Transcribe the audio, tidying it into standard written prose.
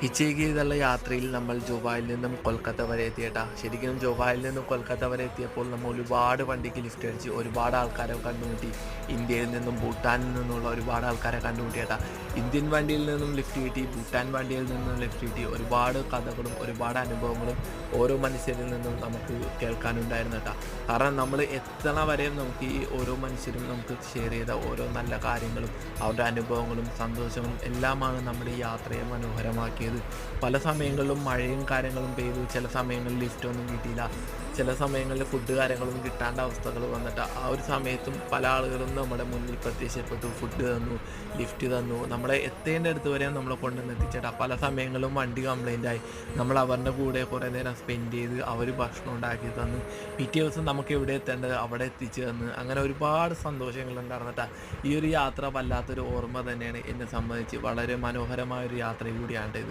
ഹിച്ചേക്ക് ചെയ്തുള്ള യാത്രയിൽ നമ്മൾ ജോബായിൽ നിന്നും കൊൽക്കത്ത വരെ എത്തിയേട്ടാ. ശരിക്കും ജോബായിൽ നിന്നും കൊൽക്കത്ത വരെ എത്തിയപ്പോൾ നമ്മൾ ഒരുപാട് വണ്ടിക്ക് ലിഫ്റ്റ് അടിച്ച് ഒരുപാട് ആൾക്കാരെ കണ്ടുമുട്ടി. ഇന്ത്യയിൽ നിന്നും ഭൂട്ടാനിൽ നിന്നുള്ള ഒരുപാട് ആൾക്കാരെ കണ്ടുമുട്ടിയേട്ടാ. ഇന്ത്യൻ വണ്ടിയിൽ നിന്നും ലിഫ്റ്റ് കിട്ടി, ഭൂട്ടാൻ വണ്ടിയിൽ നിന്നും ലിഫ്റ്റ് കിട്ടി. ഒരുപാട് കഥകളും ഒരുപാട് അനുഭവങ്ങളും ഓരോ മനുഷ്യരിൽ നിന്നും നമുക്ക് കേൾക്കാനുണ്ടായിരുന്നു കേട്ടാ. കാരണം നമ്മൾ എത്തണ വരെയും നമുക്ക് ഈ ഓരോ മനുഷ്യരും നമുക്ക് ഷെയർ ചെയ്ത ഓരോ നല്ല കാര്യങ്ങളും അവരുടെ അനുഭവങ്ങളും സന്തോഷങ്ങളും എല്ലാമാണ് നമ്മുടെ ഈ യാത്രയെ മനോഹരമാക്കിയത്. പല സമയങ്ങളിലും മഴയും കാര്യങ്ങളും പെയ്തു, ചില സമയങ്ങളിൽ ലിഫ്റ്റൊന്നും കിട്ടിയില്ല, ചില സമയങ്ങളിൽ ഫുഡ് കാര്യങ്ങളൊന്നും കിട്ടാണ്ട അവസ്ഥകൾ വന്നിട്ട് ആ ഒരു സമയത്തും പല ആളുകളും നമ്മുടെ മുന്നിൽ പ്രത്യക്ഷപ്പെട്ടു, ഫുഡ് തന്നു, ലിഫ്റ്റ് തന്നു, നമ്മളെ എത്തേണ്ട അടുത്ത് വരെ നമ്മളെ കൊണ്ടുവന്ന് എത്തിച്ചേട്ടാ. പല സമയങ്ങളിലും വണ്ടി കംപ്ലൈൻ്റ് ആയി, നമ്മൾ അവരുടെ കൂടെ കുറേ നേരം സ്പെൻഡ് ചെയ്ത് അവർ ഭക്ഷണം ഉണ്ടാക്കി തന്ന്, പിറ്റേ ദിവസം നമുക്ക് എവിടെ എത്തേണ്ടത് അവിടെ എത്തിച്ച് തന്ന്, അങ്ങനെ ഒരുപാട് സന്തോഷങ്ങൾ ഉണ്ടായിരുന്നിട്ടാ. ഈ ഒരു യാത്ര വല്ലാത്തൊരു ഓർമ്മ തന്നെയാണ് എന്നെ സംബന്ധിച്ച്. വളരെ മനോഹരമായ ഒരു യാത്ര കൂടിയാണ് ഇത്.